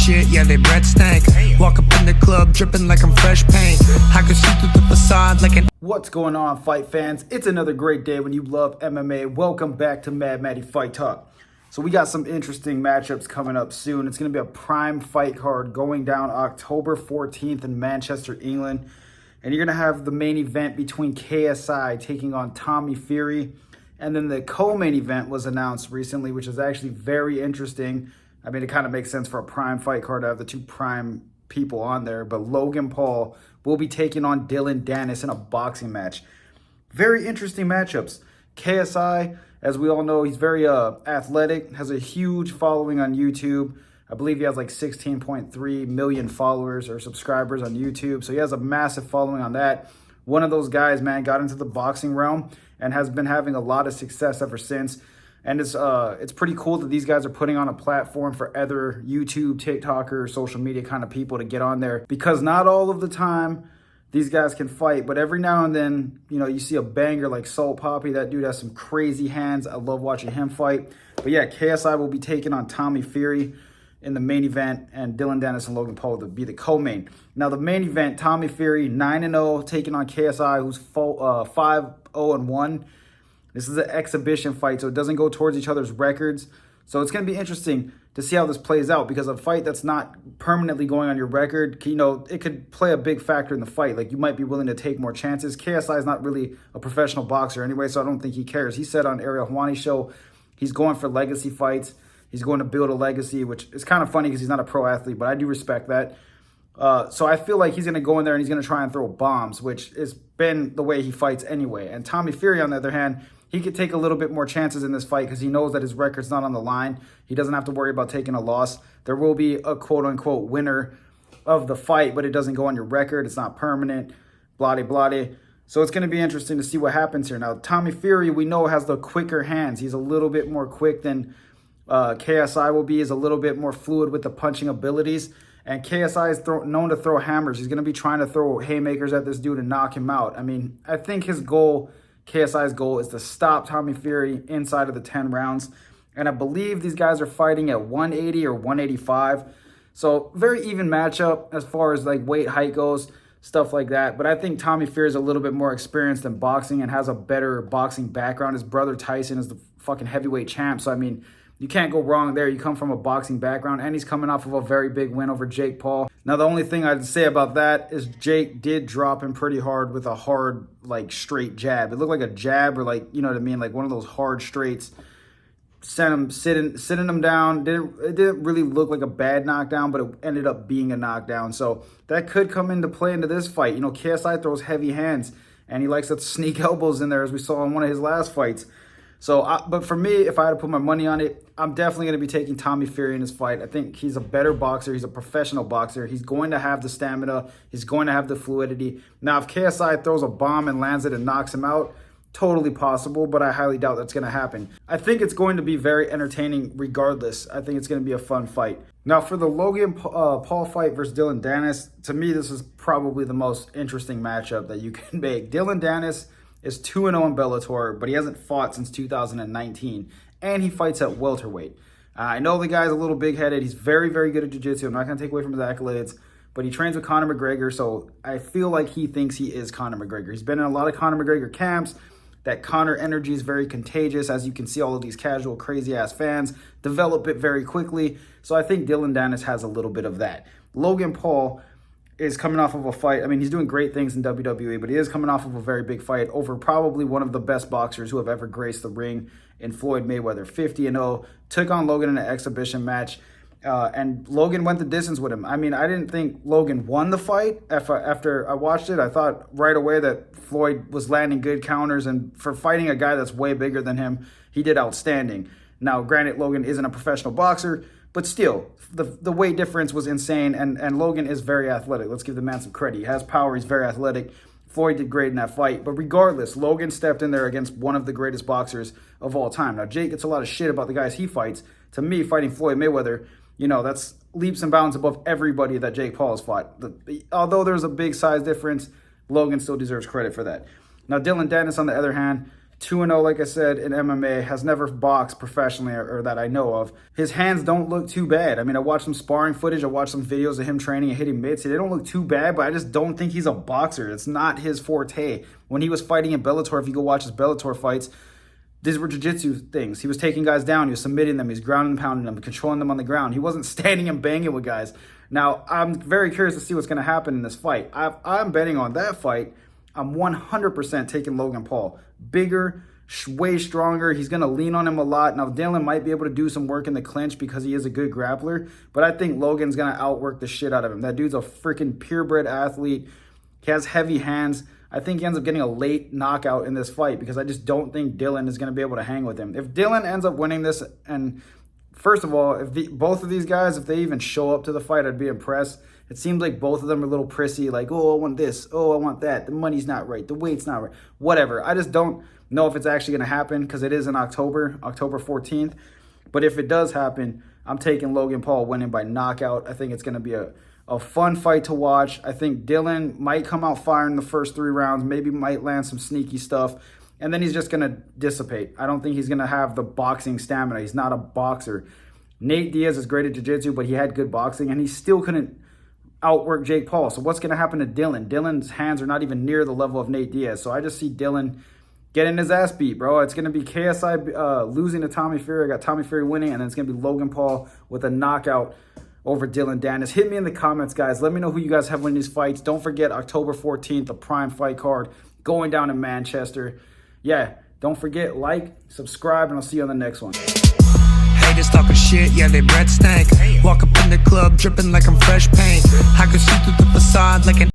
shit, yeah, they breath stank. Walk up in the club, dripping like I'm fresh paint. I can see through the facade like an... What's going on, fight fans? It's another great day when you love MMA. Welcome back to Mad Matty Fight Talk. So we got some interesting matchups coming up soon. It's going to be a prime fight card going down October 14th in Manchester, England. And you're going to have the main event between KSI taking on Tommy Fury. And then the co-main event was announced recently, which is actually very interesting. I mean, it kind of makes sense for a prime fight card to have the two prime people on there. But Logan Paul will be taking on Dillion Danis in a boxing match. Very interesting matchups. KSI, as we all know, he's very athletic, has a huge following on YouTube. I believe he has like 16.3 million followers or subscribers on YouTube. So he has a massive following on that. One of those guys, man, got into the boxing realm and has been having a lot of success ever since. And it's pretty cool that these guys are putting on a platform for other YouTube, TikToker, social media kind of people to get on there. Because not all of the time these guys can fight, but every now and then, you know, you see a banger like Salt Poppy. That dude has some crazy hands. I love watching him fight. But yeah, KSI will be taking on Tommy Fury in the main event, and Dillion Danis and Logan Paul to be the co-main. Now, the main event, Tommy Fury, 9-0, taking on KSI, who's 5-0-1. This is an exhibition fight, so it doesn't go towards each other's records. So it's going to be interesting to see how this plays out, because a fight that's not permanently going on your record, you know, it could play a big factor in the fight. Like, you might be willing to take more chances. KSI is not really a professional boxer anyway, so I don't think he cares. He said on Ariel Helwani's show he's going for legacy fights. He's going to build a legacy, which is kind of funny because he's not a pro athlete, but I do respect that. So I feel like he's going to go in there and he's going to try and throw bombs, which has been the way he fights anyway. And Tommy Fury, on the other hand, he could take a little bit more chances in this fight because he knows that his record's not on the line. He doesn't have to worry about taking a loss. There will be a quote-unquote winner of the fight, but it doesn't go on your record. It's not permanent, blah-de-blah-de. So it's going to be interesting to see what happens here. Now, Tommy Fury, we know, has the quicker hands. He's a little bit more quick than KSI will be. Is a little bit more fluid with the punching abilities. And KSI is known to throw hammers. He's going to be trying to throw haymakers at this dude and knock him out. I mean, I think his goal, KSI's goal, is to stop Tommy Fury inside of the 10 rounds. And I believe these guys are fighting at 180 or 185. So very even matchup as far as like weight, height goes, stuff like that. But I think Tommy Fury is a little bit more experienced in boxing and has a better boxing background. His brother Tyson is the fucking heavyweight champ. So, I mean, you can't go wrong there. You come from a boxing background, and he's coming off of a very big win over Jake Paul. Now, the only thing I'd say about that is Jake did drop him pretty hard with a hard, like, straight jab. It looked like a jab, or, like, you know what I mean, like one of those hard straights. Sent him sitting him down. It didn't really look like a bad knockdown, but it ended up being a knockdown. So that could come into play into this fight. You know, KSI throws heavy hands, and he likes to sneak elbows in there, as we saw in one of his last fights. So, but for me, if I had to put my money on it, I'm definitely going to be taking Tommy Fury in this fight. I think he's a better boxer. He's a professional boxer. He's going to have the stamina. He's going to have the fluidity. Now, if KSI throws a bomb and lands it and knocks him out, totally possible, but I highly doubt that's going to happen. I think it's going to be very entertaining regardless. I think it's going to be a fun fight. Now, for the Logan Paul fight versus Dillion Danis, to me, this is probably the most interesting matchup that you can make. Dillion Danis is 2-0 in Bellator, but he hasn't fought since 2019, and he fights at welterweight. I know the guy's a little big-headed. He's very, very good at jiu-jitsu. I'm not going to take away from his accolades, but he trains with Conor McGregor, so I feel like he thinks he is Conor McGregor. He's been in a lot of Conor McGregor camps. That Conor energy is very contagious. As you can see, all of these casual, crazy-ass fans develop it very quickly, so I think Dillion Danis has a little bit of that. Logan Paul is coming off of a fight. I mean, he's doing great things in WWE, but he is coming off of a very big fight over probably one of the best boxers who have ever graced the ring in Floyd Mayweather. 50-0, took on Logan in an exhibition match, and Logan went the distance with him. I mean, I didn't think Logan won the fight. After I watched it, I thought right away that Floyd was landing good counters, and for fighting a guy that's way bigger than him, he did outstanding. Now, granted, Logan isn't a professional boxer, but still, the weight difference was insane, and Logan is very athletic. Let's give the man some credit. He has power. He's very athletic. Floyd did great in that fight. But regardless, Logan stepped in there against one of the greatest boxers of all time. Now, Jake gets a lot of shit about the guys he fights. To me, fighting Floyd Mayweather, you know, that's leaps and bounds above everybody that Jake Paul has fought. Although there's a big size difference, Logan still deserves credit for that. Now, Dillion Danis, on the other hand, 2-0, like I said, in MMA, has never boxed professionally or that I know of. His hands don't look too bad. I mean, I watched some sparring footage. I watched some videos of him training and hitting mitts. They don't look too bad, but I just don't think he's a boxer. It's not his forte. When he was fighting in Bellator, if you go watch his Bellator fights, these were jiu-jitsu things. He was taking guys down. He was submitting them. He was grounding and pounding them, controlling them on the ground. He wasn't standing and banging with guys. Now, I'm very curious to see what's going to happen in this fight. I'm betting on that fight. I'm 100% taking Logan Paul. Bigger, way stronger. He's going to lean on him a lot. Now, Dillion might be able to do some work in the clinch because he is a good grappler, but I think Logan's going to outwork the shit out of him. That dude's a freaking purebred athlete. He has heavy hands. I think he ends up getting a late knockout in this fight because I just don't think Dillion is going to be able to hang with him. If Dillion ends up winning this, and first of all, if both of these guys, if they even show up to the fight, I'd be impressed. It seems like both of them are a little prissy, like, oh, I want this, oh, I want that. The money's not right, the weight's not right, whatever. I just don't know if it's actually going to happen because it is in October 14th. But if it does happen, I'm taking Logan Paul winning by knockout. I think it's going to be a fun fight to watch. I think Dillion might come out firing the first 3 rounds, maybe might land some sneaky stuff, and then he's just going to dissipate. I don't think he's going to have the boxing stamina. He's not a boxer. Nate Diaz is great at jiu-jitsu, but he had good boxing, and he still couldn't outwork Jake Paul. So what's going to happen to Dillion? Dylan's hands are not even near the level of Nate Diaz. So I just see Dillion getting his ass beat, bro. It's going to be KSI losing to Tommy Fury. I got Tommy Fury winning, and then it's going to be Logan Paul with a knockout over Dillion Danis. Hit me in the comments, guys. Let me know who you guys have winning these fights. Don't forget October 14th, the Prime fight card going down in Manchester. Yeah, don't forget, like, subscribe, and I'll see you on the next one. Haters talking shit, yeah, they breath stank. Walk up in the club dripping like I'm fresh paint. I can see through the facade like an